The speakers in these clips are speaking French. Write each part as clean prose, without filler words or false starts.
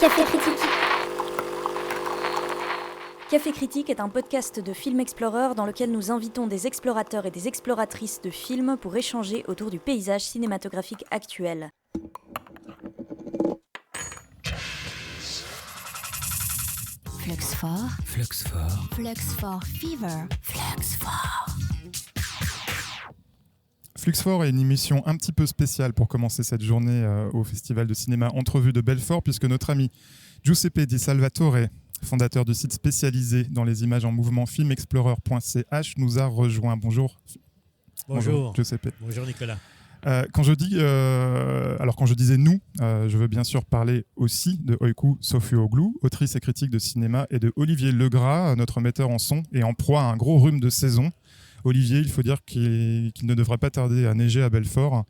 Café Critique. Café Critique est un podcast de Film Explorer dans lequel nous invitons des explorateurs et des exploratrices de films pour échanger autour du paysage cinématographique actuel. Flux 4 Fever. Flux 4 est une émission un petit peu spéciale pour commencer cette journée au Festival de cinéma Entrevue de Belfort, puisque notre ami Giuseppe Di Salvatore, fondateur du site spécialisé dans les images en mouvement filmexplorer.ch, nous a rejoint. Bonjour. Bonjour Giuseppe. Bonjour Nicolas. Quand je disais nous, je veux bien sûr parler aussi de Öykü Sofioğlu, autrice et critique de cinéma, et de Olivier Legras, notre metteur en son, et en proie à un gros rhume de saison. Olivier, il faut dire qu'il ne devrait pas tarder à neiger à Belfort.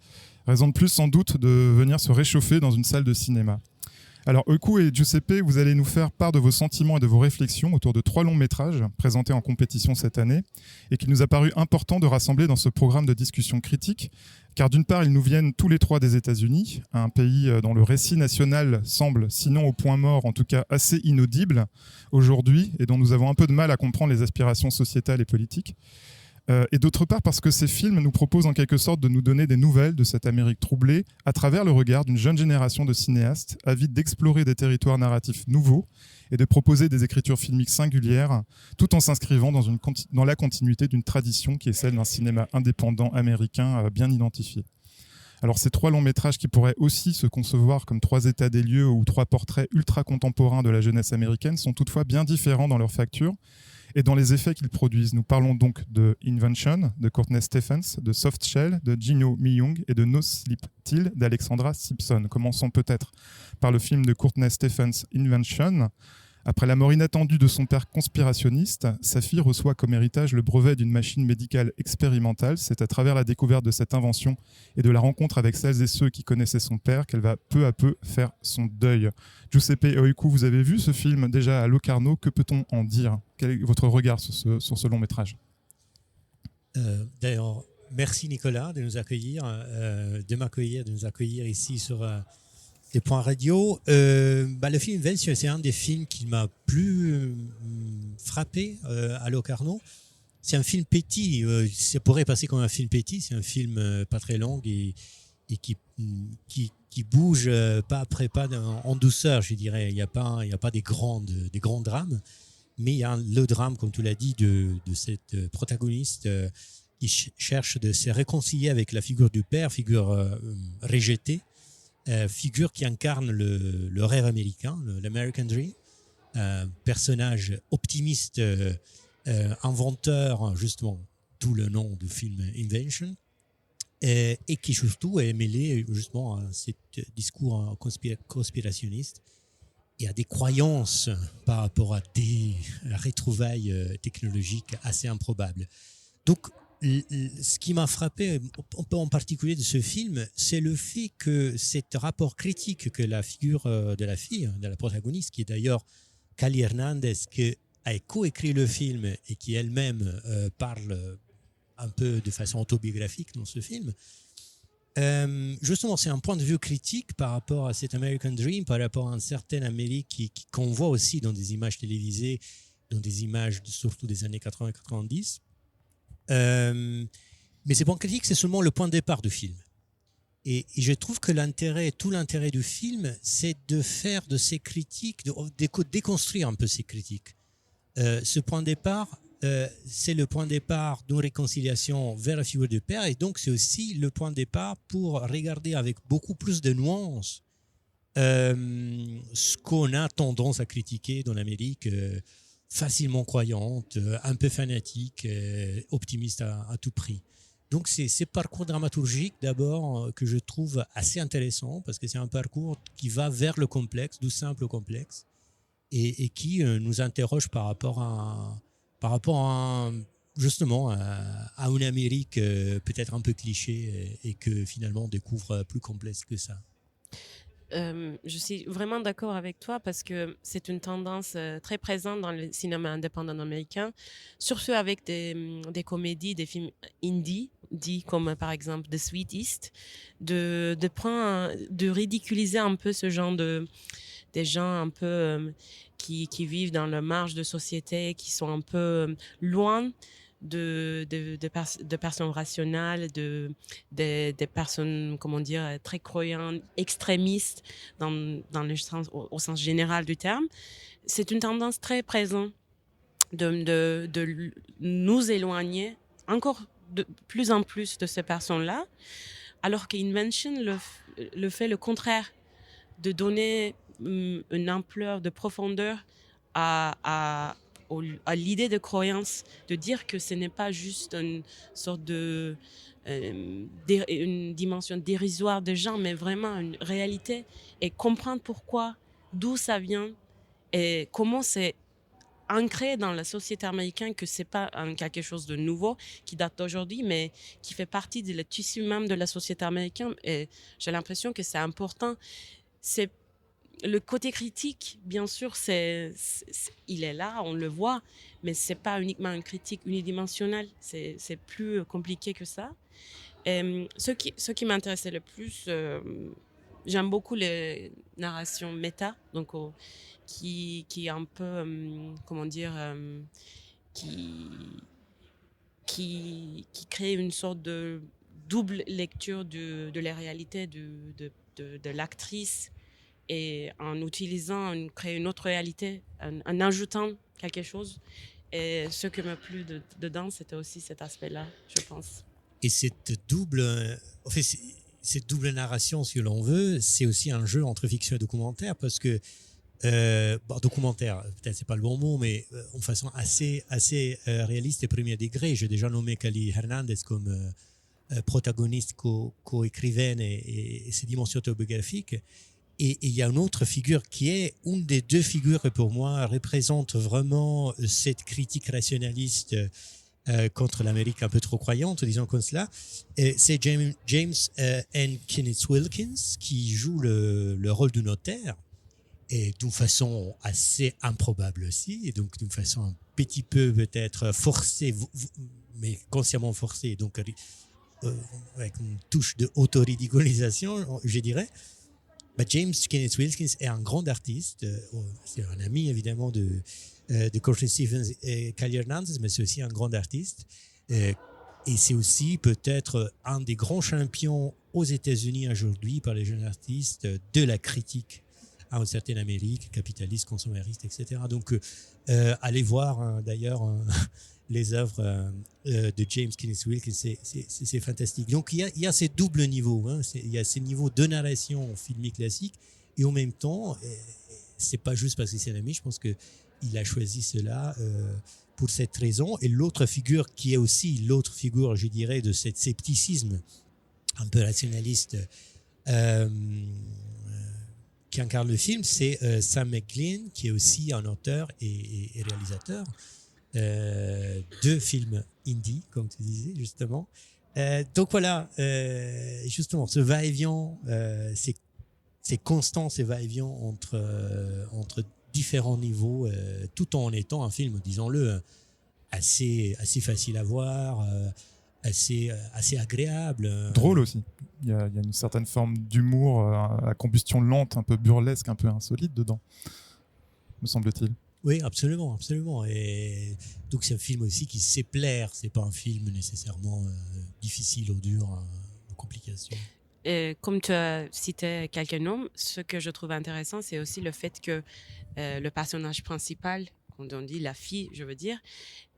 Raison de plus sans doute de venir se réchauffer dans une salle de cinéma. Alors Öykü et Giuseppe, vous allez nous faire part de vos sentiments et de vos réflexions autour de 3 longs métrages présentés en compétition cette année et qu'il nous a paru important de rassembler dans ce programme de discussion critique, car d'une part ils nous viennent tous les 3 des États-Unis, un pays dont le récit national semble, sinon au point mort, en tout cas assez inaudible aujourd'hui et dont nous avons un peu de mal à comprendre les aspirations sociétales et politiques. Et d'autre part parce que ces films nous proposent en quelque sorte de nous donner des nouvelles de cette Amérique troublée à travers le regard d'une jeune génération de cinéastes avides d'explorer des territoires narratifs nouveaux et de proposer des écritures filmiques singulières tout en s'inscrivant dans la continuité d'une tradition qui est celle d'un cinéma indépendant américain bien identifié. Alors ces 3 longs métrages qui pourraient aussi se concevoir comme 3 états des lieux ou 3 portraits ultra contemporains de la jeunesse américaine sont toutefois bien différents dans leur facture et dans les effets qu'ils produisent. Nous parlons donc de Invention de Courtney Stephens, de Soft Shell de Gino Mi-young et de No Sleep Till d'Alexandra Simpson. Commençons peut-être par le film de Courtney Stephens, Invention. Après la mort inattendue de son père conspirationniste, sa fille reçoit comme héritage le brevet d'une machine médicale expérimentale. C'est à travers la découverte de cette invention et de la rencontre avec celles et ceux qui connaissaient son père qu'elle va peu à peu faire son deuil. Giuseppe et Öykü, vous avez vu ce film déjà à Locarno. Que peut-on en dire ? Quel est votre regard sur ce long métrage ? D'ailleurs, merci Nicolas de nous accueillir, de nous accueillir ici sur les points radio. Le film Invention, c'est un des films qui m'a plus frappé à Locarno. C'est un film petit, ça pourrait passer comme un film petit, c'est un film pas très long et qui bouge pas après pas en douceur, je dirais. Il n'y a pas des grands drames, mais il y a le drame, comme tu l'as dit, de cette protagoniste qui cherche de se réconcilier avec la figure du père, figure rejetée, figure qui incarne le rêve américain, l'American Dream, personnage optimiste, inventeur, justement, tout le nom du film Invention, et qui surtout est mêlé justement à ce discours conspirationniste et à des croyances par rapport à des retrouvailles technologiques assez improbables. Donc, ce qui m'a frappé en particulier de ce film, c'est le fait que cet rapport critique que la figure de la fille, de la protagoniste, qui est d'ailleurs Cali Hernandez, qui a coécrit le film et qui elle-même parle un peu de façon autobiographique dans ce film, justement, c'est un point de vue critique par rapport à cet American Dream, par rapport à une certaine Amérique qu'on voit aussi dans des images télévisées, dans des images surtout des années 80-90. Mais ces points critiques, c'est seulement le point de départ du film. Et je trouve que tout l'intérêt du film, c'est de faire de ces critiques, de déconstruire un peu ces critiques. Ce point de départ, c'est le point de départ d'une réconciliation vers la figure du père, et donc c'est aussi le point de départ pour regarder avec beaucoup plus de nuances ce qu'on a tendance à critiquer dans l'Amérique, facilement croyante, un peu fanatique, optimiste à tout prix. Donc c'est ce parcours dramaturgique d'abord que je trouve assez intéressant, parce que c'est un parcours qui va vers le complexe, du simple au complexe, et qui nous interroge par rapport à justement à une Amérique peut-être un peu cliché et que finalement on découvre plus complexe que ça. Je suis vraiment d'accord avec toi parce que c'est une tendance très présente dans le cinéma indépendant américain, surtout avec des comédies, des films indie, dits comme par exemple The Sweet East, de ridiculiser un peu ce genre des gens un peu qui vivent dans la marge de société, qui sont un peu loin de personnes rationnelles, des personnes, comment dire, très croyantes, extrémistes dans le sens, au sens général du terme. C'est une tendance très présente de nous éloigner encore de plus en plus de ces personnes-là, alors qu'Invention le fait le contraire, de donner une ampleur, de profondeur à l'idée de croyance, de dire que ce n'est pas juste une sorte de une dimension dérisoire des gens, mais vraiment une réalité, et comprendre pourquoi, d'où ça vient et comment c'est ancré dans la société américaine, que c'est pas quelque chose de nouveau qui date d'aujourd'hui, mais qui fait partie du tissu même de la société américaine. Et j'ai l'impression que c'est important. C'est le côté critique, bien sûr, il est là, on le voit, mais c'est pas uniquement une critique unidimensionnelle. C'est plus compliqué que ça. Et ce qui m'intéressait le plus, j'aime beaucoup les narrations méta, donc qui est un peu, comment dire, qui crée une sorte de double lecture de la réalité de l'actrice, et en utilisant, créer une autre réalité, en ajoutant quelque chose. Et ce qui m'a plu dedans, c'était aussi cet aspect-là, je pense. Et cette double narration, si l'on veut, c'est aussi un jeu entre fiction et documentaire, parce que documentaire, peut-être c'est pas le bon mot, mais en façon assez réaliste et premier degré. J'ai déjà nommé Cali Hernandez comme protagoniste, co-écrivaine et ses dimensions autobiographiques. Et il y a une autre figure qui est une des deux figures que pour moi représente vraiment cette critique rationaliste contre l'Amérique un peu trop croyante, disons comme cela. C'est James N. Kenneth Wilkins qui joue le rôle du notaire, et d'une façon assez improbable aussi, et donc d'une façon un petit peu peut-être forcée, mais consciemment forcée, donc avec une touche de autoridicolisation, je dirais. James Kenneth Wilkins est un grand artiste, c'est un ami évidemment de Courtney Stevens et Cali Hernandez, mais c'est aussi un grand artiste, et c'est aussi peut-être un des grands champions aux États-Unis aujourd'hui par les jeunes artistes de la critique à une certaine Amérique, capitaliste, consumériste, etc. Donc, allez voir d'ailleurs les œuvres de James Kenneth Wilkins, c'est fantastique. Donc, il y a ces doubles niveaux, hein. Il y a ces niveaux de narration filmique classique, et en même temps, c'est pas juste parce que c'est un ami, je pense qu'il a choisi cela pour cette raison. Et l'autre figure qui est aussi l'autre figure, je dirais, de cet scepticisme un peu rationaliste qui incarne le film, c'est Sam McLean, qui est aussi un auteur et réalisateur de films indie, comme tu disais justement. Donc voilà, justement, ce va-et-vient, c'est constant, ces va-et-vient entre différents niveaux, tout en étant un film, disons-le, assez facile à voir, assez agréable. Drôle aussi. Il y a une certaine forme d'humour à combustion lente, un peu burlesque, un peu insolite dedans, me semble-t-il. Oui, absolument, absolument. Et donc c'est un film aussi qui sait plaire. C'est pas un film nécessairement difficile ou dur, aux complications. Et comme tu as cité quelques noms, ce que je trouve intéressant, c'est aussi le fait que le personnage principal, quand on dit la fille, je veux dire,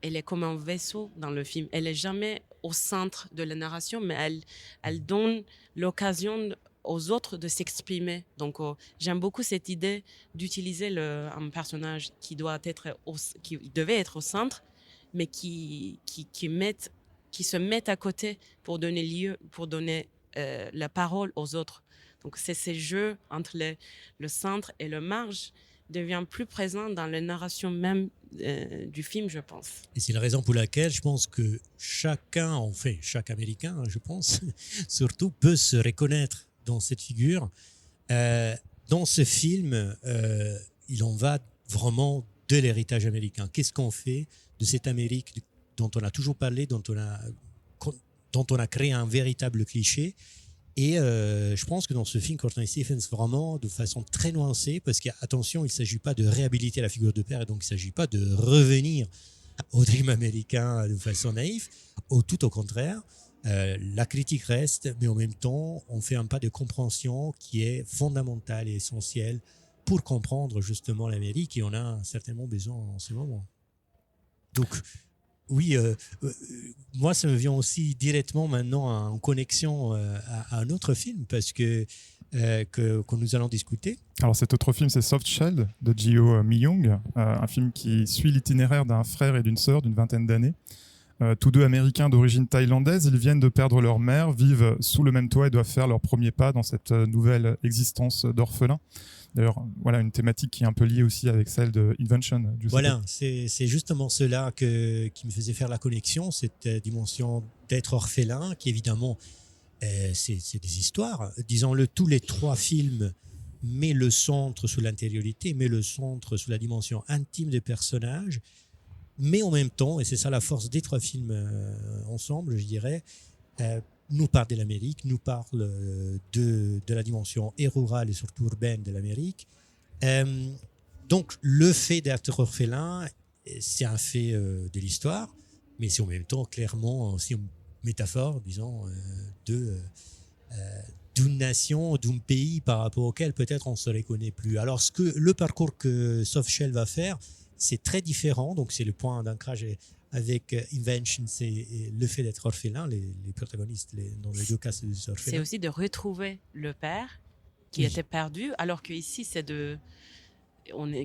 elle est comme un vaisseau dans le film. Elle est jamais au centre de la narration, mais elle donne l'occasion aux autres de s'exprimer. Donc, j'aime beaucoup cette idée d'utiliser un personnage qui devait être au centre, mais qui se met à côté pour donner la parole aux autres. Donc, c'est ces jeux entre le centre et le marge devient plus présent dans la narration même du film, je pense. Et c'est la raison pour laquelle je pense que chaque Américain, je pense, surtout, peut se reconnaître dans cette figure. Dans ce film, il en va vraiment de l'héritage américain. Qu'est-ce qu'on fait de cette Amérique dont on a toujours parlé, dont on a créé un véritable cliché, Et je pense que dans ce film, Courtney Stephens, vraiment de façon très nuancée, parce qu'attention, il ne s'agit pas de réhabiliter la figure de père, et donc il ne s'agit pas de revenir au dream américain de façon naïve, tout au contraire. La critique reste, mais en même temps, on fait un pas de compréhension qui est fondamental et essentiel pour comprendre justement l'Amérique, et on a certainement besoin en ce moment. Donc, oui, moi, ça me vient aussi directement maintenant en connexion à un autre film, parce que nous allons discuter. Alors cet autre film, c'est Soft Shell de Jio Mi-young, un film qui suit l'itinéraire d'un frère et d'une sœur d'une vingtaine d'années. Tous deux américains d'origine thaïlandaise, ils viennent de perdre leur mère, vivent sous le même toit et doivent faire leur premier pas dans cette nouvelle existence d'orphelins. D'ailleurs, voilà une thématique qui est un peu liée aussi avec celle de Invention. Voilà, c'est justement cela qui me faisait faire la connexion, cette dimension d'être orphelin, qui évidemment, c'est des histoires. Disons-le, tous les trois films mettent le centre sur l'intériorité, mettent le centre sur la dimension intime des personnages, mais en même temps, et c'est ça la force des trois films ensemble, je dirais, nous parle de l'Amérique, nous parle de la dimension et rurale et surtout urbaine de l'Amérique. Donc le fait d'être orphelin, c'est un fait de l'histoire, mais c'est en même temps clairement aussi une métaphore, disons, d'une nation, d'un pays par rapport auquel peut-être on ne se reconnaît plus. Alors le parcours que Soft Shell va faire, c'est très différent, donc c'est le point d'ancrage avec Invention, c'est le fait d'être orphelin, les protagonistes, dans les deux cas, c'est des orphelins. C'est aussi de retrouver le père qui était perdu, alors qu'ici, c'est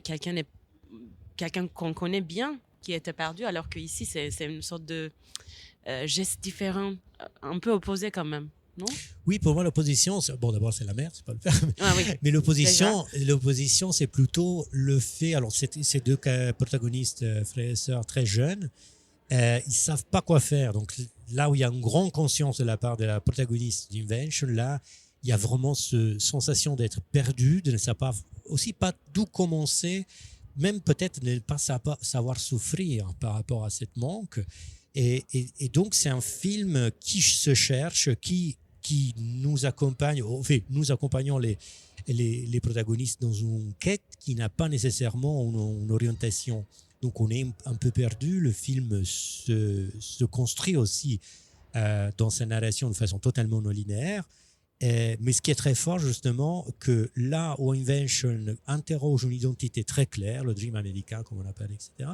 quelqu'un qu'on connaît bien qui était perdu, alors qu'ici, c'est une sorte de geste différent, un peu opposé quand même. Non? Oui, pour moi, l'opposition, d'abord, c'est la mère, c'est pas le père. Oui. Mais l'opposition, c'est plutôt le fait. Alors, ces deux protagonistes, frères et sœurs, très jeunes, ils savent pas quoi faire. Donc, là où il y a une grande conscience de la part de la protagoniste d'Invention, là, il y a vraiment cette sensation d'être perdu, de ne savoir aussi pas d'où commencer, même peut-être ne pas savoir souffrir par rapport à cette manque. Et donc, c'est un film qui se cherche, qui nous accompagne, enfin, nous accompagnons les protagonistes dans une quête qui n'a pas nécessairement une orientation. Donc on est un peu perdu, le film se construit aussi dans sa narration de façon totalement non linéaire, mais ce qui est très fort justement, que là où Invention interroge une identité très claire, le dream américain comme on l'appelle, etc.,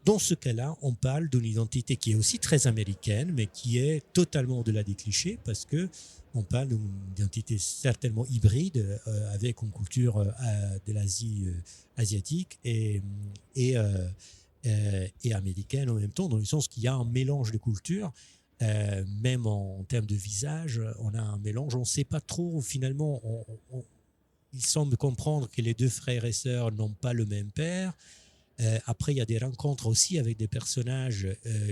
dans ce cas-là, on parle d'une identité qui est aussi très américaine, mais qui est totalement au-delà des clichés, parce que on parle d'une identité certainement hybride avec une culture de l'Asie asiatique et américaine en même temps, dans le sens qu'il y a un mélange de cultures, même en termes de visage, on a un mélange. On ne sait pas trop, finalement, il semble comprendre que les deux frères et sœurs n'ont pas le même père. Après, il y a des rencontres aussi avec des personnages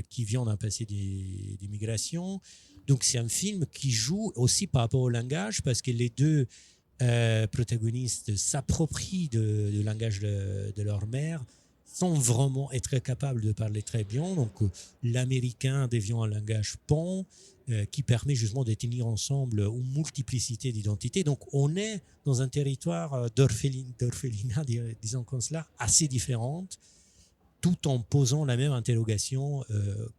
qui viennent d'un passé d'immigration. Donc, c'est un film qui joue aussi par rapport au langage, parce que les deux protagonistes s'approprient du langage de leur mère, sans vraiment être capables de parler très bien. Donc, l'américain devient un langage pont qui permet justement de tenir ensemble une multiplicité d'identités. Donc, on est dans un territoire d'orphelinat, disons comme cela, assez différente, tout en posant la même interrogation,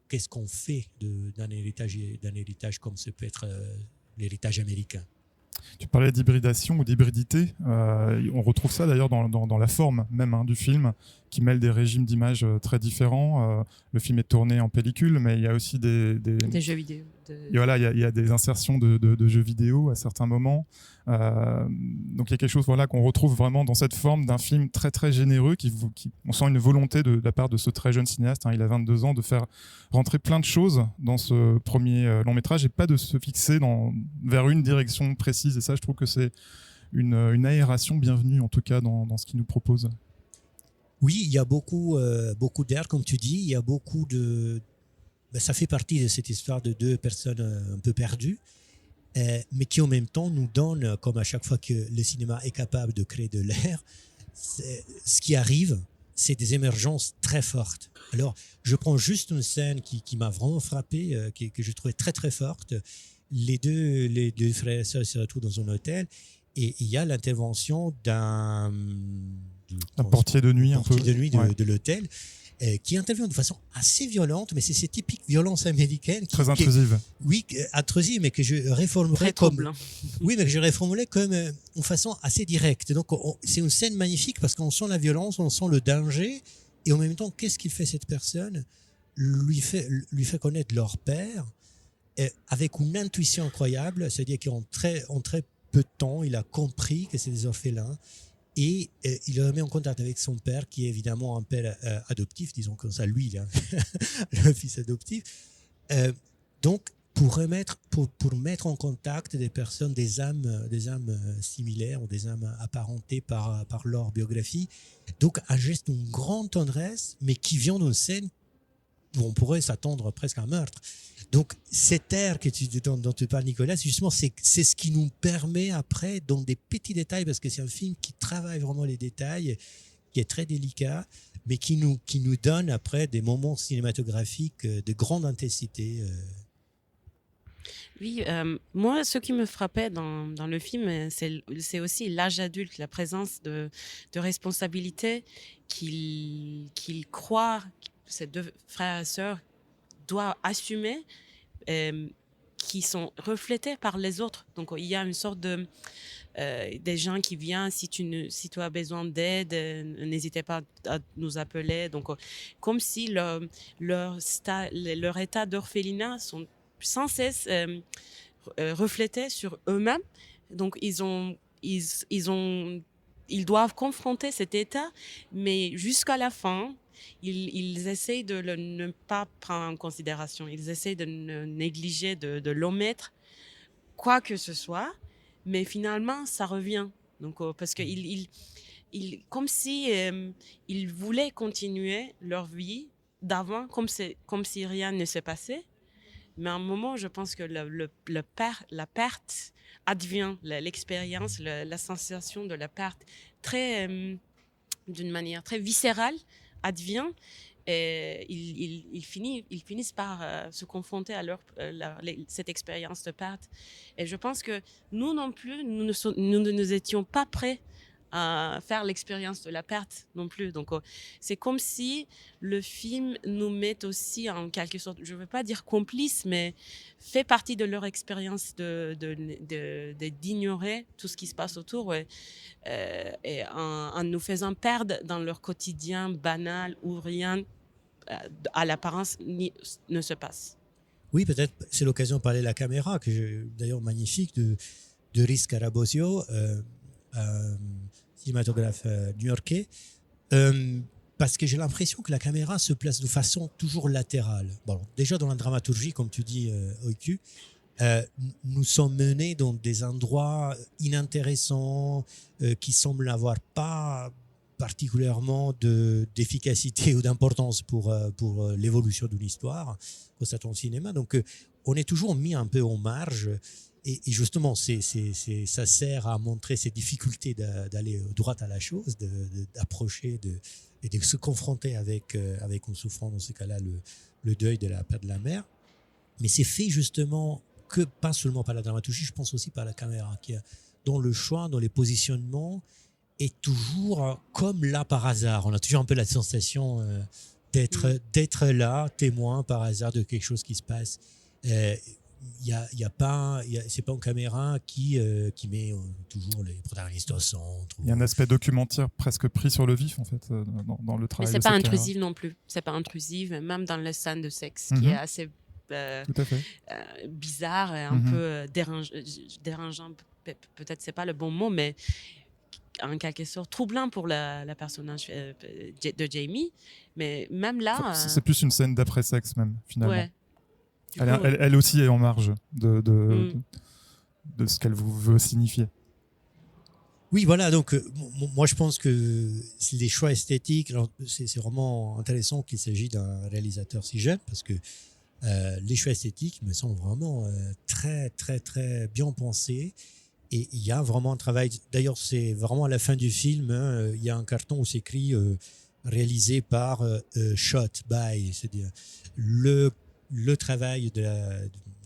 qu'est-ce qu'on fait d'un héritage comme ce peut être l'héritage américain. Tu parlais d'hybridation ou d'hybridité. On retrouve ça d'ailleurs dans la forme même du film, qui mêle des régimes d'images très différents. Le film est tourné en pellicule, mais il y a aussi des jeux vidéo. Et voilà, il y a des insertions de jeux vidéo à certains moments. Donc il y a quelque chose qu'on retrouve vraiment dans cette forme d'un film très très généreux. On sent une volonté de la part de ce très jeune cinéaste, il a 22 ans, de faire rentrer plein de choses dans ce premier long métrage et pas de se fixer vers une direction précise. Et ça, je trouve que c'est une aération bienvenue, en tout cas, dans ce qu'il nous propose. Oui, il y a beaucoup d'air, comme tu dis. Il y a beaucoup de... ça fait partie de cette histoire de deux personnes un peu perdues, mais qui en même temps nous donnent, comme à chaque fois que le cinéma est capable de créer de l'air, ce qui arrive, c'est des émergences très fortes. Alors, je prends juste une scène qui m'a vraiment frappé, que je trouvais très très forte. les deux frères et sœurs se retrouvent dans un hôtel et il y a l'intervention d'un portier de nuit, un peu. portier de nuit Ouais. de l'hôtel qui intervient de façon assez violente, mais c'est ces typiques violences américaines Très intrusive. oui, intrusive, mais que je réformerais Très troublant. oui, mais que je réformulerais comme en façon assez directe. Donc, c'est une scène magnifique parce qu'on sent la violence, on sent le danger, et en même temps, qu'est-ce qu'il fait cette personne ? Lui fait connaître leur père avec une intuition incroyable, c'est-à-dire qu'en très peu de temps, il a compris que c'est des orphelins et il le met en contact avec son père, qui est évidemment un père adoptif, disons comme ça, lui, il est le fils adoptif. Donc, pour mettre en contact des personnes, des âmes similaires ou des âmes apparentées par leur biographie. Donc, un geste d'une grande tendresse, mais qui vient d'une scène où on pourrait s'attendre presque à un meurtre. Donc, cet air dont tu parles, Nicolas, justement, c'est ce qui nous permet après, dans des petits détails, parce que c'est un film qui travaille vraiment les détails, qui est très délicat, mais qui nous donne après des moments cinématographiques de grande intensité. Oui, moi, ce qui me frappait dans le film, c'est aussi l'âge adulte, la présence de responsabilité qu'il croit que ces deux frères et sœurs doivent assumer, qui sont reflétés par les autres. Donc, il y a une sorte de des gens qui viennent, si tu as besoin d'aide, n'hésitez pas à nous appeler. Donc, comme si leur état d'orphelinat sont sans cesse reflétés sur eux-mêmes. Donc, ils doivent confronter cet état, mais jusqu'à la fin, ils essayent de ne pas prendre en considération. Ils essayent de ne négliger, de l'omettre, quoi que ce soit. Mais finalement, ça revient. Donc, parce que comme si ils voulaient continuer leur vie d'avant, comme si rien ne s'est passé. Mais à un moment, je pense que la perte advient, l'expérience, la sensation de la perte, d'une manière très viscérale, advient. Et ils finissent par se confronter à cette expérience de perte. Et je pense que nous non plus, nous ne nous étions pas prêts à faire l'expérience de la perte non plus. Donc, c'est comme si le film nous met aussi en quelque sorte, je ne veux pas dire complice, mais fait partie de leur expérience d'ignorer tout ce qui se passe autour et en nous faisant perdre dans leur quotidien banal où rien à l'apparence ne se passe. Oui, peut-être c'est l'occasion de parler de la caméra, d'ailleurs magnifique, de Rhys Carabosio, cinématographe new-yorkais, parce que j'ai l'impression que la caméra se place de façon toujours latérale. Bon, déjà dans la dramaturgie, comme tu dis, Oiku, nous sommes menés dans des endroits inintéressants qui semblent n'avoir pas particulièrement d'efficacité ou d'importance pour l'évolution d'une histoire constatant au cinéma. Donc, on est toujours mis un peu en marge. Et justement, ça sert à montrer ces difficultés d'aller droit à la chose, d'approcher et de se confronter avec une souffrance, dans ce cas-là, le deuil de la perte de la mère. Mais c'est fait justement pas seulement par la dramaturgie, je pense aussi par la caméra, dont le choix, dans les positionnements, est toujours comme là par hasard. On a toujours un peu la sensation d'être là, témoin par hasard de quelque chose qui se passe. C'est pas une caméra qui met toujours les protagonistes au centre. Il y a un aspect documentaire presque pris sur le vif, en fait, dans le travail. Mais c'est de pas cette intrusif non plus. C'est pas intrusif, même dans les scènes de sexe, qui est assez Tout à fait. bizarre et un peu dérangeant. Peut-être c'est pas le bon mot, mais en quelque sorte troublant pour la personnage de Jamie. Mais même là... C'est plus une scène d'après-sexe, même, finalement. Ouais. Elle aussi est en marge de ce qu'elle veut signifier. Oui, voilà. Donc, moi, je pense que c'est des choix esthétiques. C'est vraiment intéressant qu'il s'agisse d'un réalisateur si jeune, parce que les choix esthétiques me semblent vraiment très, très, très bien pensés. Et il y a vraiment un travail. D'ailleurs, c'est vraiment à la fin du film, il y a un carton où c'est écrit réalisé par Shot by, c'est-à-dire le travail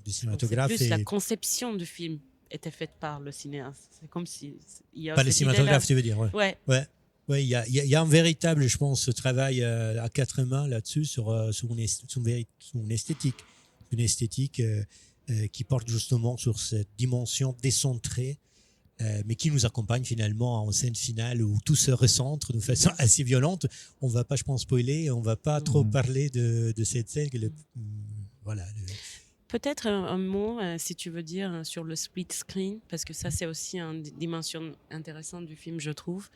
du Donc, c'est cinématographe. plus la Et conception du film était faite par le cinéaste. C'est comme si il y a pas le cette cinématographe, idée-là. tu veux dire, ouais. Ouais. Ouais. Ouais, il y a un véritable, je pense, travail à quatre mains là-dessus sur son esthétique. Une esthétique qui porte justement sur cette dimension décentrée, mais qui nous accompagne finalement en scène finale où tout se recentre de façon assez violente. On ne va pas, je pense, spoiler, on ne va pas trop parler de cette scène. Voilà. Peut-être un mot, si tu veux dire, sur le split screen, parce que ça, c'est aussi une dimension intéressante du film, je trouve.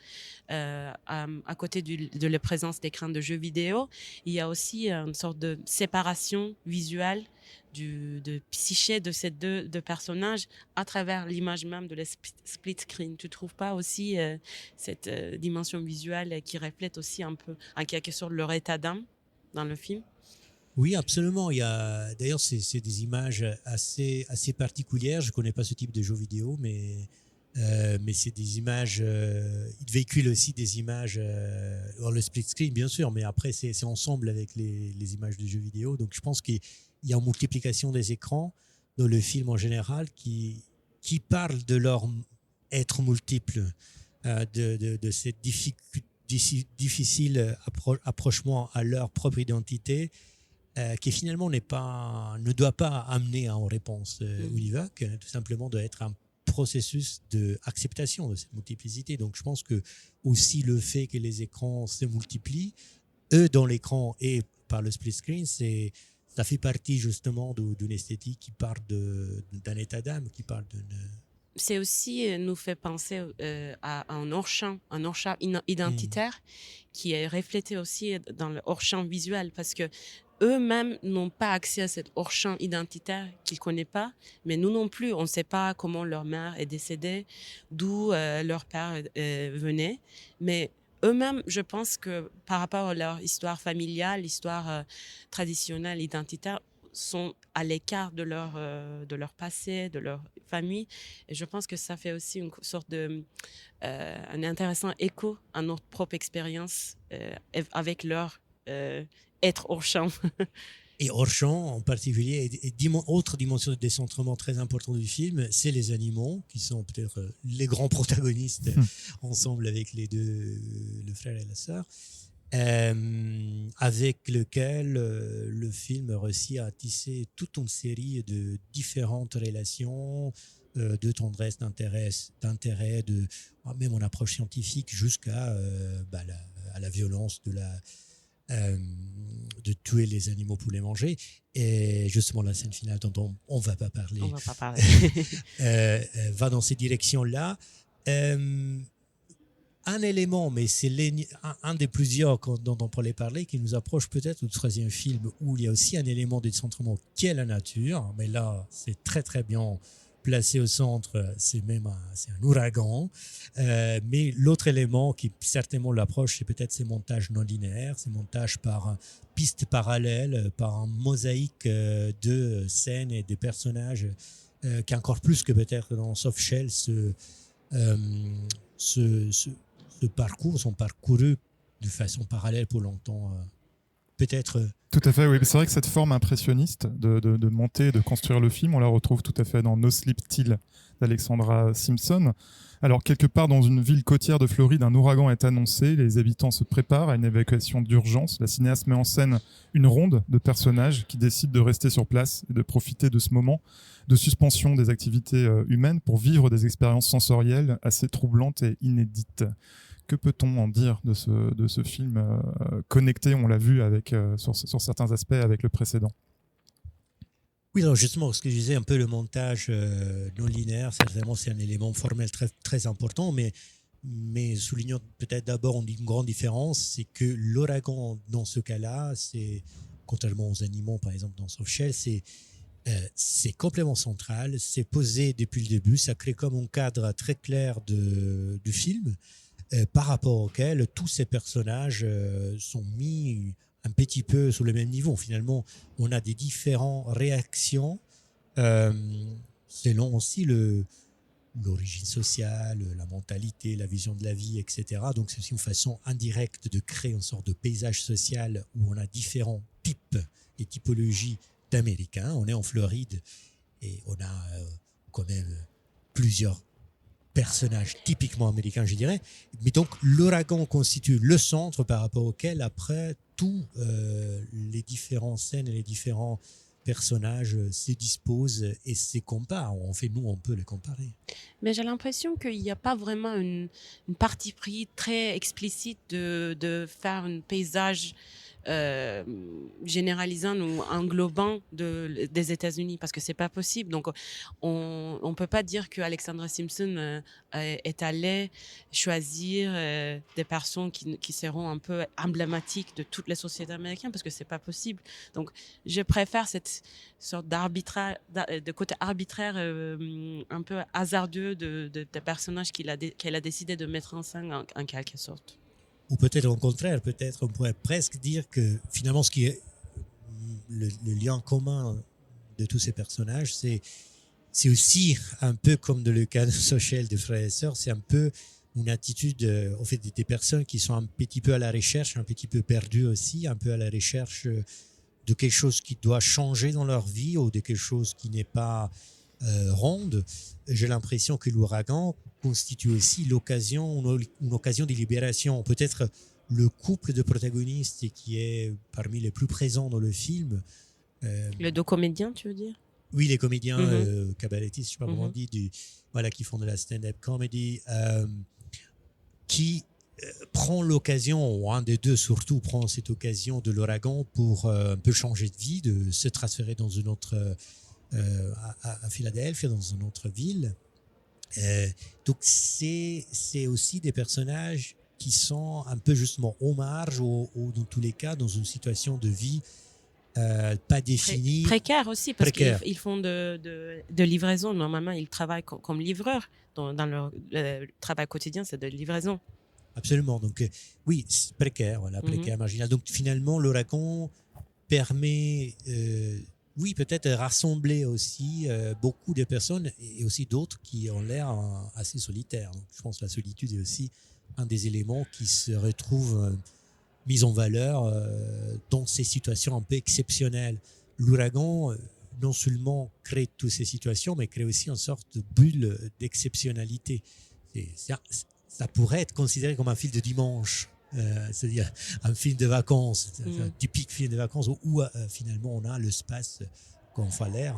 À côté de la présence d'écran de jeux vidéo, il y a aussi une sorte de séparation visuelle de psyché de ces deux personnages à travers l'image même de la split screen. Tu ne trouves pas aussi cette dimension visuelle qui reflète aussi un peu, en quelque sorte, leur état d'âme dans le film? Oui, absolument. D'ailleurs, c'est des images assez particulières. Je ne connais pas ce type de jeu vidéo, mais c'est des images. Ils véhiculent aussi des images. Le split screen, bien sûr, mais après, c'est ensemble avec les images de jeux vidéo. Donc, je pense qu'il y a une multiplication des écrans dans le film en général qui parle de leur être multiple, de cette difficile approchement à leur propre identité. Qui finalement ne doit pas amener en réponse univoque, tout simplement doit être un processus d'acceptation de cette multiplicité. Donc je pense que aussi le fait que les écrans se multiplient, eux dans l'écran et par le split screen, ça fait partie justement d'une esthétique qui parle d'un état d'âme, qui parle d'une... C'est aussi nous fait penser à un hors-champ identitaire qui est reflété aussi dans le hors-champ visuel, parce que eux-mêmes n'ont pas accès à cet hors-champ identitaire qu'ils ne connaissent pas, mais nous non plus, on ne sait pas comment leur mère est décédée, d'où leur père venait, mais eux-mêmes, je pense que par rapport à leur histoire familiale, histoire traditionnelle, identitaire, sont à l'écart de leur passé, de leur famille. Et je pense que ça fait aussi une sorte un intéressant écho à notre propre expérience avec leur être hors champ. Et hors champ, en particulier, autre dimension de décentrement très importante du film, c'est les animaux, qui sont peut-être les grands protagonistes ensemble avec les deux, le frère et la sœur. Avec lequel le même réussit à tisser toute une série de différentes relations, de tendresse, d'intérêt, même en approche scientifique, jusqu'à la violence de tuer les animaux pour les manger. Et justement, la scène finale dont on ne va pas parler, va dans ces directions-là. Un élément, mais c'est un des plusieurs dont on pourrait parler, qui nous approche peut-être du troisième film, où il y a aussi un élément de décentrement qui est la nature, mais là, c'est très très bien placé au centre, c'est un ouragan. Mais l'autre élément qui certainement l'approche, c'est peut-être ces montages non linéaires, ces montages par pistes parallèles, par un mosaïque de scènes et de personnages, qui encore plus que peut-être dans Soft Shell sont parcourus de façon parallèle pour longtemps. Peut-être. Tout à fait, oui. C'est vrai que cette forme impressionniste de monter, de construire le film, on la retrouve tout à fait dans No Sleep Till d'Alexandra Simpson. Alors, quelque part dans une ville côtière de Floride, un ouragan est annoncé. Les habitants se préparent à une évacuation d'urgence. La cinéaste met en scène une ronde de personnages qui décident de rester sur place et de profiter de ce moment de suspension des activités humaines pour vivre des expériences sensorielles assez troublantes et inédites. Que peut-on en dire de ce film connecté, on l'a vu sur certains aspects avec le précédent? Oui, alors justement, ce que je disais, un peu le montage non linéaire, certainement c'est un élément formel très, très important, mais soulignons peut-être d'abord une grande différence, c'est que l'ouragan dans ce cas-là, c'est, contrairement aux animaux par exemple dans Soft Shell, c'est complètement central, c'est posé depuis le début, ça crée comme un cadre très clair du film, par rapport auquel tous ces personnages sont mis un petit peu sur le même niveau. Finalement, on a des différentes réactions selon aussi l'origine sociale, la mentalité, la vision de la vie, etc. Donc c'est aussi une façon indirecte de créer une sorte de paysage social où on a différents types et typologies d'Américains. On est en Floride Et on a quand même plusieurs personnages typiquement américains, je dirais. Mais donc, l'ouragan constitue le centre par rapport auquel, après, tous les différentes scènes et les différents personnages se disposent et se comparent. En fait, nous, on peut les comparer. Mais j'ai l'impression qu'il n'y a pas vraiment une partie pris très explicite de faire un paysage généralisant ou englobant des États-Unis, parce que c'est pas possible. Donc, on peut pas dire que Alexandra Simpson est allée choisir des personnes qui seront un peu emblématiques de toutes les sociétés américaines, parce que c'est pas possible. Donc, je préfère cette sorte de côté arbitraire, un peu hasardeux des personnages qu'elle a décidé de mettre en scène en quelque sorte. Ou peut-être au contraire, peut-être on pourrait presque dire que finalement ce qui est le lien commun de tous ces personnages, c'est aussi un peu comme dans le cas de Social de Frères et Sœurs, c'est un peu une attitude en fait des personnes qui sont un petit peu à la recherche, un petit peu perdues aussi, un peu à la recherche de quelque chose qui doit changer dans leur vie ou de quelque chose qui n'est pas ronde. J'ai l'impression que l'ouragan constitue aussi une occasion de libération. Peut-être le couple de protagonistes qui est parmi les plus présents dans le film. Les deux comédiens, tu veux dire? Oui, les comédiens cabarettistes, je ne sais pas comment on dit, qui font de la stand-up comedy, qui prend l'occasion, ou un des deux surtout prend cette occasion de l'ouragan pour un peu changer de vie, de se transférer dans une autre à Philadelphie, dans une autre ville. Donc c'est aussi des personnages qui sont un peu justement au marge ou dans tous les cas dans une situation de vie pas définie. Précaire aussi, parce qu'ils font de livraison. Normalement, ils travaillent comme livreurs. Dans leur travail quotidien, c'est de livraison. Absolument. Donc oui, c'est précaire, voilà, précaire, marginal. Donc finalement, l'ouragan permet oui, peut-être rassembler aussi beaucoup de personnes et aussi d'autres qui ont l'air assez solitaires. Donc, je pense que la solitude est aussi un des éléments qui se retrouvent mis en valeur dans ces situations un peu exceptionnelles. L'ouragan, non seulement crée toutes ces situations, mais crée aussi une sorte de bulle d'exceptionnalité. Ça pourrait être considéré comme un film de dimanche. C'est-à-dire un film de vacances, un typique film de vacances où finalement on a l'espace, quand on fait l'air,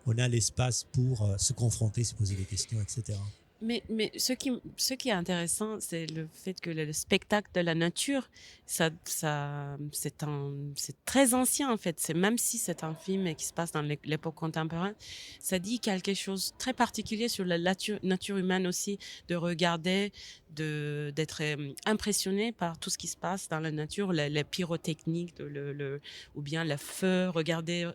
on a l'espace pour se confronter, se poser des questions, etc. Mais ce qui est intéressant, c'est le fait que le spectacle de la nature, c'est très ancien en fait. Même si c'est un film qui se passe dans l'époque contemporaine, ça dit quelque chose de très particulier sur la nature humaine aussi, de regarder, d'être impressionné par tout ce qui se passe dans la nature, les pyrotechniques, ou bien le feu, regarder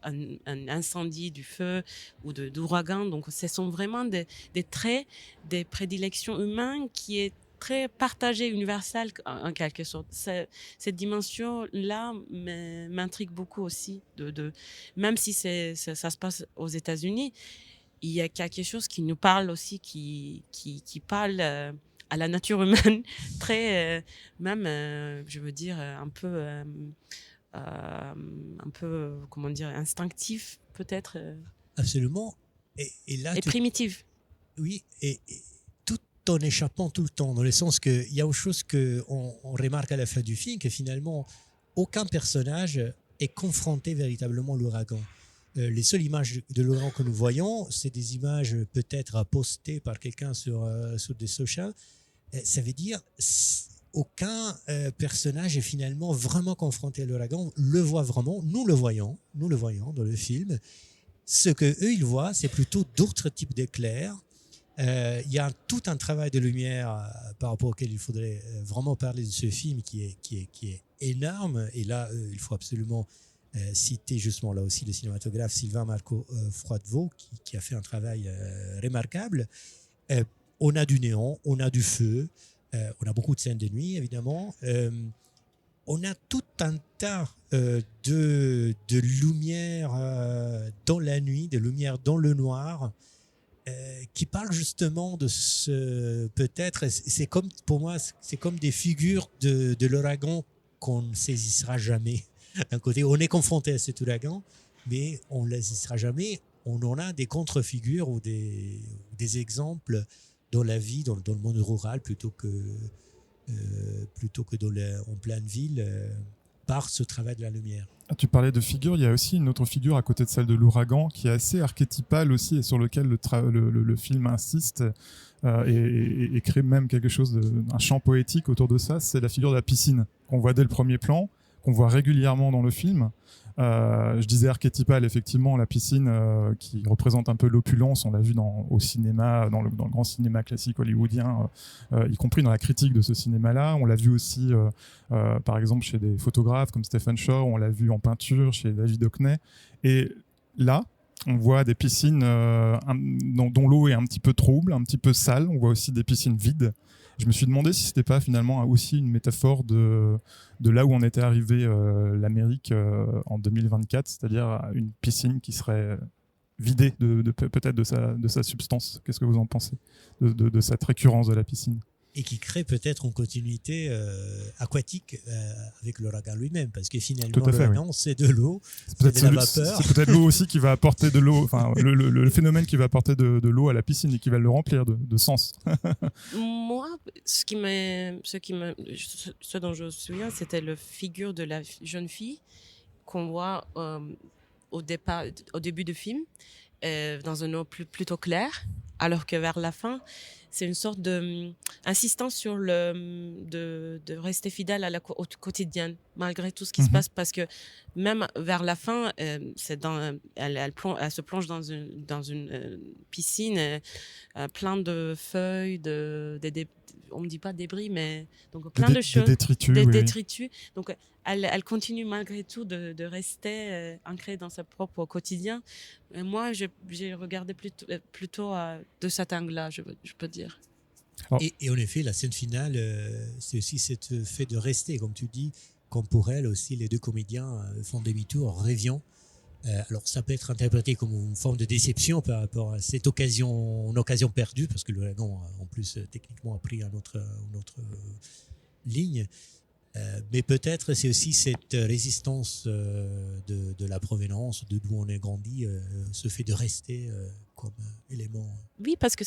un incendie du feu ou d'ouragan. Donc, ce sont vraiment des traits, des prédilections humaines qui est très partagée, universelle en quelque sorte. Cette dimension-là m'intrigue beaucoup aussi. Même si ça se passe aux États-Unis, il y a quelque chose qui nous parle aussi, qui parle à la nature humaine, très, même, je veux dire, un peu, comment dire, instinctif, peut-être. Absolument. Et là, primitif. Oui, et tout en échappant tout le temps, dans le sens qu'il y a autre chose qu'on remarque à la fin du film, que finalement, aucun personnage est confronté véritablement à l'ouragan. Les seules images de l'ouragan que nous voyons, c'est des images peut-être postées par quelqu'un sur des socials. Ça veut dire aucun personnage est finalement vraiment confronté à l'ouragan, le voit vraiment, nous le voyons dans le film. Ce qu'eux, ils voient, c'est plutôt d'autres types d'éclairs. Il y a tout un travail de lumière par rapport auquel il faudrait vraiment parler de ce film qui est énorme. Et là, il faut absolument citer justement là aussi le cinématographe Sylvain Marco Froidevaux qui a fait un travail remarquable. On a du néon, on a du feu, on a beaucoup de scènes de nuit évidemment. On a tout un tas de lumière dans la nuit, de lumière dans le noir, qui parle justement de ce peut-être. C'est comme pour moi, c'est comme des figures de l'ouragan qu'on ne saisira jamais. D'un côté, on est confronté à cet ouragan, mais on ne le saisira jamais. on en a des contre-figures ou des exemples dans la vie, dans le monde rural, plutôt que en pleine ville, par ce travail de la lumière. Tu parlais de figure, il y a aussi une autre figure à côté de celle de l'ouragan qui est assez archétypale aussi et sur lequel le film insiste et crée même quelque chose, un champ poétique autour de ça, c'est la figure de la piscine qu'on voit dès le premier plan, qu'on voit régulièrement dans le film. Je disais archétypale, effectivement, la piscine qui représente un peu l'opulence, on l'a vu au cinéma, dans le grand cinéma classique hollywoodien, y compris dans la critique de ce cinéma-là. On l'a vu aussi, par exemple, chez des photographes comme Stephen Shore, on l'a vu en peinture chez David Hockney. Et là, on voit des piscines dont l'eau est un petit peu trouble, un petit peu sale. On voit aussi des piscines vides. Je me suis demandé si c'était pas finalement aussi une métaphore de là où on était arrivé l'Amérique en 2024, c'est-à-dire une piscine qui serait vidée peut-être de sa substance. Qu'est-ce que vous en pensez de cette récurrence de la piscine? Et qui crée peut-être une continuité aquatique avec l'ouragan lui-même, parce que finalement, l'ouragan, c'est de l'eau, c'est de la vapeur. C'est peut-être l'eau aussi qui va apporter de l'eau, enfin le phénomène qui va apporter de l'eau à la piscine et qui va le remplir de sens. Moi, ce dont je me souviens, c'était la figure de la jeune fille qu'on voit au début du film, dans une eau plutôt claire, alors que vers la fin, c'est une sorte d'insistance sur de rester fidèle au quotidien, malgré tout ce qui se passe, parce que même vers la fin, elle se plonge dans une piscine plein de feuilles, on me dit pas débris, mais donc plein de choses, des détritus. Donc elle continue malgré tout de rester ancrée dans sa propre quotidien. Et moi, j'ai regardé plutôt de cet angle-là, je peux dire. Et en effet, la scène finale, c'est aussi ce fait de rester, comme tu dis, comme pour elle aussi, les deux comédiens font demi-tour, rêviant. Alors ça peut être interprété comme une forme de déception par rapport à cette une occasion perdue, parce que l'ouragan, en plus, techniquement, a pris une autre ligne. Mais peut-être c'est aussi cette résistance de la provenance, d'où on est grandi, ce fait de rester comme élément. Oui, parce que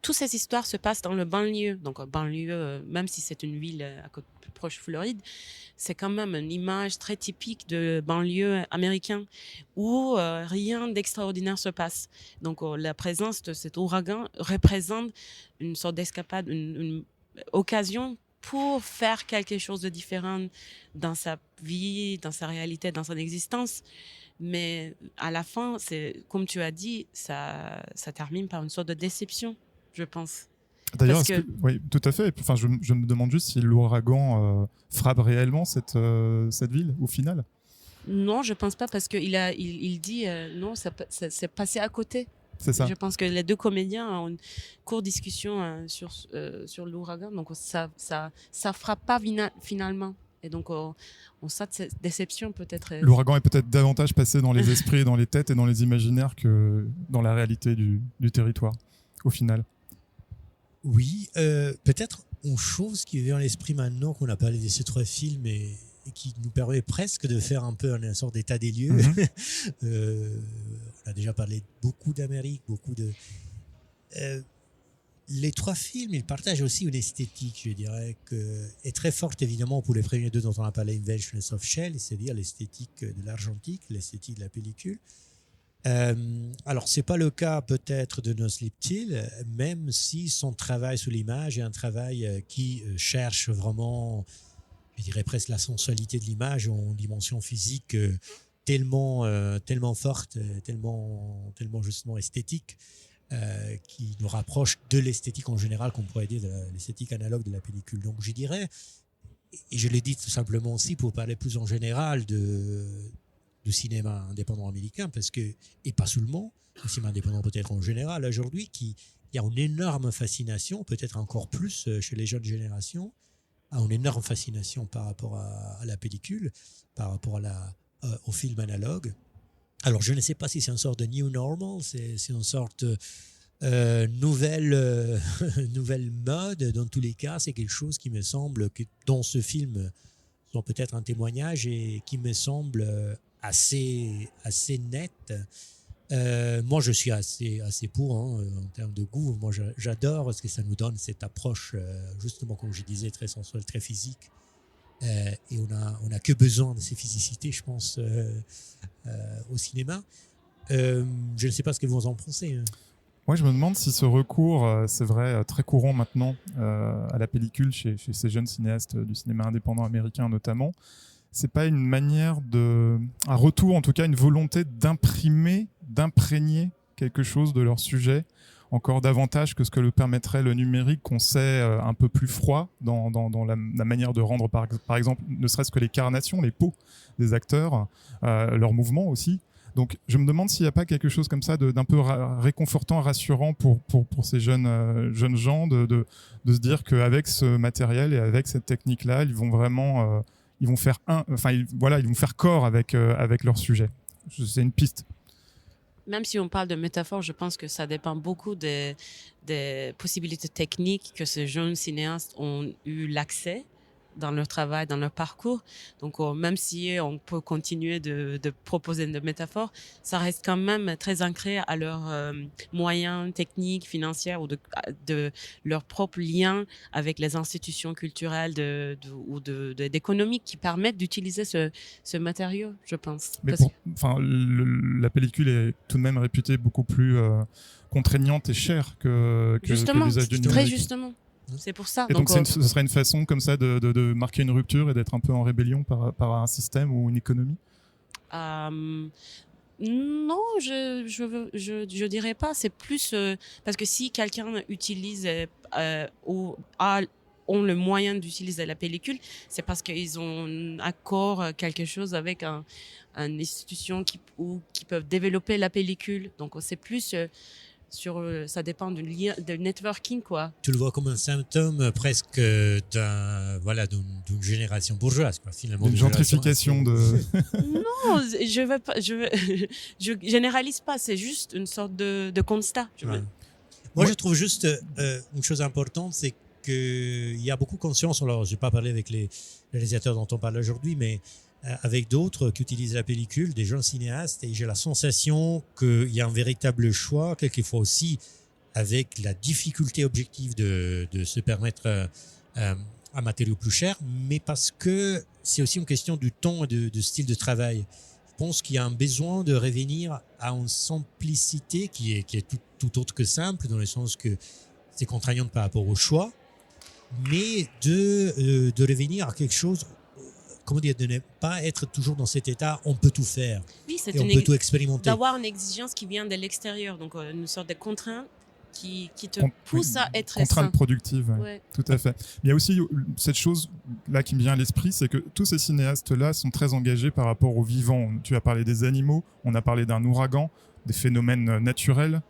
toutes ces histoires se passent dans le banlieue. Donc, banlieue, même si c'est une ville plus proche de Floride, c'est quand même une image très typique de banlieue américain où rien d'extraordinaire se passe. Donc, la présence de cet ouragan représente une sorte d'escapade, une occasion pour faire quelque chose de différent dans sa vie, dans sa réalité, dans son existence. Mais à la fin, comme tu as dit, ça termine par une sorte de déception, je pense. D'ailleurs, oui, tout à fait. Enfin, je me demande juste si l'ouragan frappe réellement cette ville au final. Non, je pense pas, parce qu'il dit non, ça c'est passé à côté. C'est ça. Je pense que les deux comédiens ont une courte discussion sur l'ouragan, donc ça frappe pas finalement. Et donc, on sent cette déception peut-être. L'ouragan est peut-être davantage passé dans les esprits, dans les têtes et dans les imaginaires que dans la réalité du territoire, au final. Oui, peut-être une chose qui vient à l'esprit maintenant qu'on a parlé de ces trois films et qui nous permet presque de faire un peu une sorte d'état des lieux. On a déjà parlé beaucoup d'Amérique, beaucoup de... les trois films, ils partagent aussi une esthétique, je dirais, qui est très forte évidemment pour les premiers deux dont on a parlé, Invention et Soft Shell, c'est-à-dire l'esthétique de l'argentique, l'esthétique de la pellicule. Alors, c'est pas le cas peut-être de No Sleep Till, même si son travail sur l'image est un travail qui cherche vraiment, je dirais presque la sensualité de l'image en dimension physique tellement forte, tellement justement esthétique, qui nous rapproche de l'esthétique en général, qu'on pourrait dire de l'esthétique analogue de la pellicule. Donc je dirais, et je l'ai dit tout simplement aussi pour parler plus en général du cinéma indépendant américain, parce que, et pas seulement, le cinéma indépendant peut-être en général aujourd'hui, il y a une énorme fascination, peut-être encore plus chez les jeunes générations, une énorme fascination par rapport à la pellicule, par rapport au film analogue. Alors, je ne sais pas si c'est une sorte de new normal, c'est une sorte nouvelle mode. Dans tous les cas, c'est quelque chose qui me semble que dans ce film sont peut-être un témoignage et qui me semble assez net Moi, je suis assez pour en termes de goût. Moi, j'adore parce que ça nous donne cette approche, justement, comme je disais, très sensuelle, très physique. Et on a que besoin de ces physicités, je pense, au cinéma. Je ne sais pas ce que vous en pensez. Moi, je me demande si ce recours, c'est vrai, très courant maintenant à la pellicule chez ces jeunes cinéastes du cinéma indépendant américain notamment, c'est pas une manière un retour, en tout cas une volonté d'imprégner quelque chose de leur sujet encore davantage que ce que le permettrait le numérique, qu'on sait un peu plus froid dans la manière de rendre, par exemple, ne serait-ce que les carnations, les peaux des acteurs, leurs mouvements aussi. Donc, je me demande s'il n'y a pas quelque chose comme ça d'un peu réconfortant, rassurant pour ces jeunes gens de se dire qu'avec ce matériel et avec cette technique-là, ils vont vraiment, ils vont faire ils vont faire corps avec leur sujet. C'est une piste. Même si on parle de métaphore, je pense que ça dépend beaucoup des possibilités techniques que ces jeunes cinéastes ont eu l'accès dans leur travail, dans leur parcours. Donc, même si on peut continuer de proposer des métaphores, ça reste quand même très ancré à leurs moyens techniques, financiers ou de leurs propres liens avec les institutions culturelles ou d'économie qui permettent d'utiliser ce matériau, je pense. Mais la pellicule est tout de même réputée beaucoup plus contraignante et chère que l'usage du numérique. Très justement. C'est pour ça. Et donc ce serait une façon comme ça de marquer une rupture et d'être un peu en rébellion par un système ou une économie. Non, je dirais pas. C'est plus parce que si quelqu'un utilise ont le moyen d'utiliser la pellicule, c'est parce qu'ils ont accord quelque chose avec une institution qui peuvent développer la pellicule. Donc c'est plus ça dépend du lien, de networking, quoi. Tu le vois comme un symptôme presque d'une génération bourgeoise, quoi, finalement. D'une gentrification de... Non, je généralise pas, c'est juste une sorte de constat. Moi, je trouve juste une chose importante, c'est qu'il y a beaucoup de conscience, alors je n'ai pas parlé avec les réalisateurs dont on parle aujourd'hui, mais avec d'autres qui utilisent la pellicule, des jeunes cinéastes, et j'ai la sensation qu'il y a un véritable choix, quelquefois aussi avec la difficulté objective de se permettre un matériau plus cher, mais parce que c'est aussi une question du temps et de style de travail. Je pense qu'il y a un besoin de revenir à une simplicité qui est tout autre que simple, dans le sens que c'est contraignant par rapport au choix, mais de revenir à quelque chose, comment dire, de ne pas être toujours dans cet état, on peut tout faire, oui, et on peut tout expérimenter. D'avoir une exigence qui vient de l'extérieur, donc une sorte de contrainte qui te pousse à être contrainte productive, ouais. Tout à fait. Il y a aussi cette chose-là qui me vient à l'esprit, c'est que tous ces cinéastes-là sont très engagés par rapport au vivant. Tu as parlé des animaux, on a parlé d'un ouragan, des phénomènes naturels.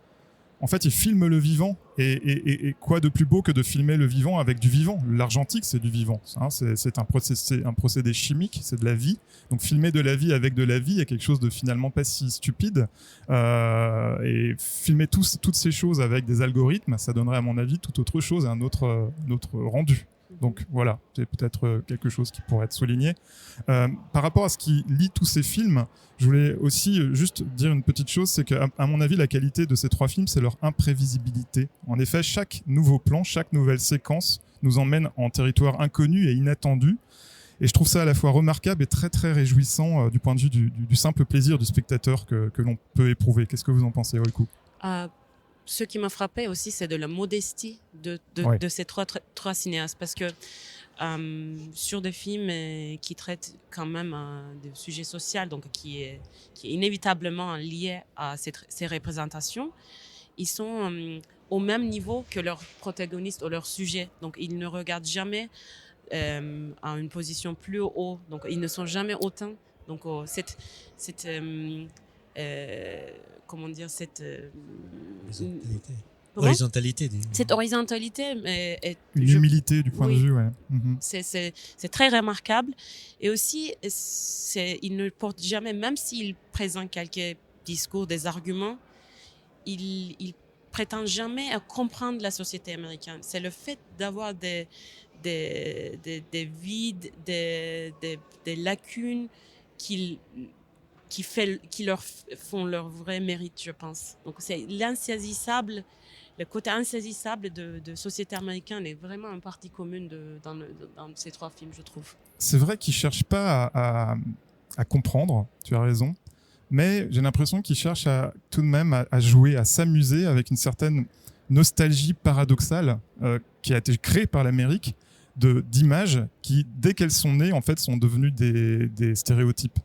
En fait, ils filment le vivant, et quoi de plus beau que de filmer le vivant avec du vivant. L'argentique, c'est du vivant, hein, c'est un procédé chimique, c'est de la vie. Donc filmer de la vie avec de la vie est quelque chose de finalement pas si stupide. Et filmer toutes ces choses avec des algorithmes, ça donnerait à mon avis tout autre chose, un autre rendu. Donc voilà, c'est peut-être quelque chose qui pourrait être souligné. Par rapport à ce qui lie tous ces films, je voulais aussi juste dire une petite chose, c'est qu'à mon avis, la qualité de ces trois films, c'est leur imprévisibilité. En effet, chaque nouveau plan, chaque nouvelle séquence nous emmène en territoire inconnu et inattendu. Et je trouve ça à la fois remarquable et très très réjouissant du point de vue du simple plaisir du spectateur que l'on peut éprouver. Qu'est-ce que vous en pensez, Olkou ? Ce qui m'a frappé aussi, c'est de la modestie de ces trois cinéastes. Parce que sur des films qui traitent quand même de sujets sociaux, donc qui est inévitablement lié à ces représentations, ils sont au même niveau que leurs protagonistes ou leurs sujets. Donc, ils ne regardent jamais à une position plus haut. Donc, ils ne sont jamais autant. Donc, comment dire, cette horizontalité. Cette horizontalité, mais une humilité du point de vue, ouais. C'est très remarquable. Et aussi, il ne porte jamais, même s'il présente quelques discours, des arguments, il prétend jamais à comprendre la société américaine. C'est le fait d'avoir des vides, des lacunes qu'il qui leur font leur vrai mérite, je pense. Donc c'est l'insaisissable, le côté insaisissable de société américaine est vraiment une partie commune dans ces 3 films, je trouve. C'est vrai qu'ils cherchent pas à comprendre, tu as raison, mais j'ai l'impression qu'ils cherchent tout de même à jouer, à s'amuser avec une certaine nostalgie paradoxale qui a été créée par l'Amérique d'images qui, dès qu'elles sont nées, en fait, sont devenues des stéréotypes.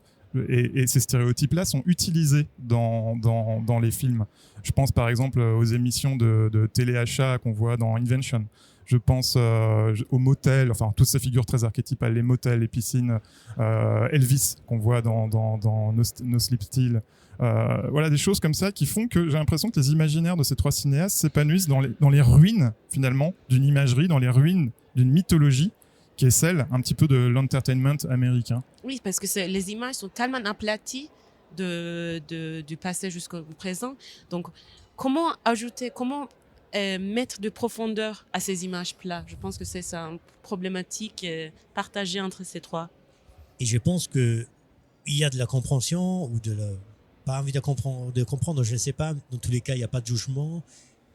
Et ces stéréotypes-là sont utilisés dans les films. Je pense par exemple aux émissions de téléachat qu'on voit dans Invention. Je pense aux motels, enfin toutes ces figures très archétypales, les motels, les piscines, Elvis qu'on voit dans No Sleep Still. Voilà, des choses comme ça qui font que j'ai l'impression que les imaginaires de ces 3 cinéastes s'épanouissent dans les ruines finalement d'une imagerie, dans les ruines d'une mythologie qui est celle un petit peu de l'entertainment américain. Oui, parce que les images sont tellement aplaties du passé jusqu'au présent. Donc, comment mettre de profondeur à ces images plates? Je pense que c'est ça, une problématique partagée entre ces 3. Et je pense qu'il y a de la compréhension ou pas envie de comprendre, je ne sais pas. Dans tous les cas, il n'y a pas de jugement.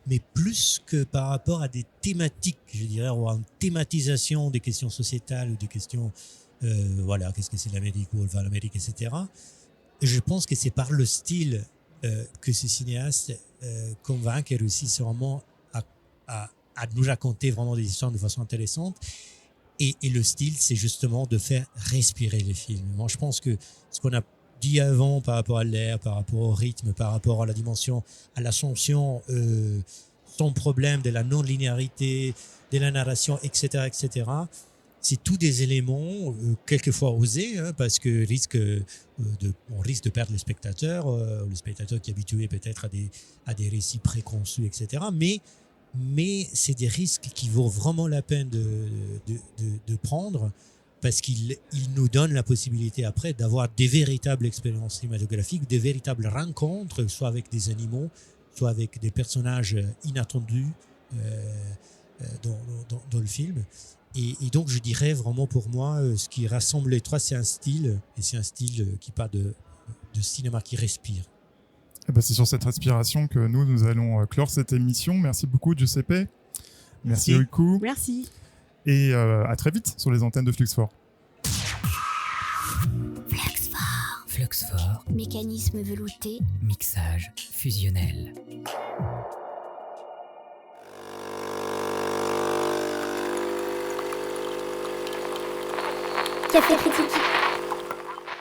Mais plus que par rapport à des thématiques, je dirais, ou à une thématisation des questions sociétales ou des questions, voilà, qu'est-ce que c'est l'Amérique, où va l'Amérique, etc. Je pense que c'est par le style que ces cinéastes convainquent et réussissent vraiment à nous raconter vraiment des histoires de façon intéressante. Et le style, c'est justement de faire respirer les films. Moi, je pense que ce qu'on a dit avant par rapport à l'air, par rapport au rythme, par rapport à la dimension, à l'ascension sans problème de la non-linéarité, de la narration, etc., etc. C'est tous des éléments quelquefois osés, hein, parce que on risque de perdre le spectateur qui est habitué peut-être à des récits préconçus, etc. Mais c'est des risques qui vaut vraiment la peine de prendre, parce qu'il nous donne la possibilité après d'avoir des véritables expériences cinématographiques, des véritables rencontres, soit avec des animaux, soit avec des personnages inattendus dans le film. Et donc, je dirais vraiment pour moi, ce qui rassemble les 3, c'est un style, et c'est un style qui part de cinéma qui respire. Et ben, c'est sur cette respiration que nous allons clore cette émission. Merci beaucoup, Giuseppe. Merci, Oiku. Merci. Et à très vite sur les antennes de Fluxfort. Fluxfort. Mécanisme velouté. Mixage fusionnel. Café critique.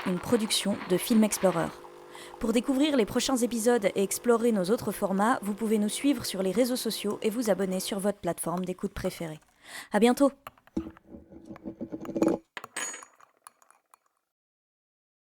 Une production de Film Explorer. Pour découvrir les prochains épisodes et explorer nos autres formats, vous pouvez nous suivre sur les réseaux sociaux et vous abonner sur votre plateforme d'écoute préférée. À bientôt!